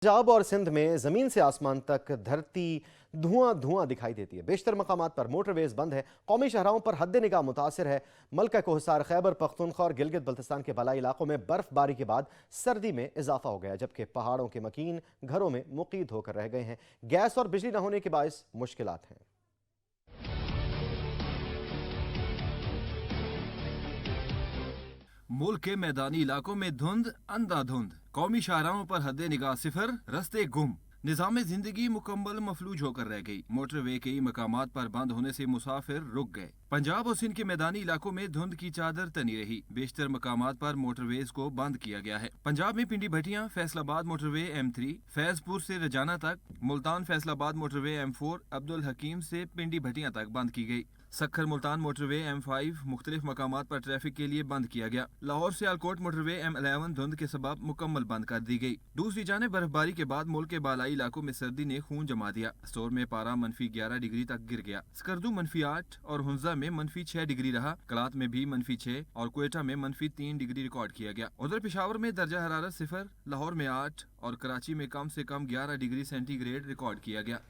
पंजाब और सिंध में जमीन से आसमान तक धरती धुआं धुआं दिखाई देती है। बेशतर मकामात पर मोटरवेज बंद है। कौमी शहराओं पर हद निगाह मुतासिर है। मलका कोहसार, खैबर पख्तूनख्वा और गिलगित बल्तिस्तान के बलाई इलाकों में बर्फबारी के बाद सर्दी में इजाफा हो गया, जबकि पहाड़ों के मकीन घरों में मुकीद होकर रह गए हैं। गैस और बिजली न होने के बायस मुश्किलात हैं। मुल्क के मैदानी इलाकों में धुंध अंधाधुंध, कौमी शाहराहों पर हद निगाह सिफर, रस्ते गुम, निजाम जिंदगी मुकम्मल मफलूज होकर रह गई। मोटरवे कई मकामात पर बंद होने से मुसाफिर रुक गए। पंजाब और सिंध के मैदानी इलाकों में धुंध की चादर तनी रही। बेशतर मकामात पर मोटरवेज को बंद किया गया है। पंजाब में पिंडी भटियां फैसलाबाद मोटरवे M3, फैजपुर से रजाना तक, मुल्तान फैसलाबाद मोटरवे M4, अब्दुल हकीम से पिंडी भटियां तक बंद की गई। सखर मुल्तान मोटरवे M5 मुख्तलिफ मकामात पर ट्रैफिक के लिए बंद किया गया। लाहौर से आलकोट मोटरवे M11 धुंध के सबब मुकम्मल बंद कर दी गई। दूसरी जानिब बर्फबारी के बाद मुल्क के बालाई इलाकों में सर्दी ने खून जमा दिया। स्टोर में पारा -11 डिग्री तक गिर गया। स्कर्दू -8 और हुंजा में -6 डिग्री रहा। कलात में भी -6 और क्वेटा में -3 डिग्री रिकॉर्ड किया गया। उधर पेशावर में दर्जा हरारत 0, लाहौर में 8 और कराची में कम से कम 11 डिग्री सेंटीग्रेड रिकॉर्ड किया गया।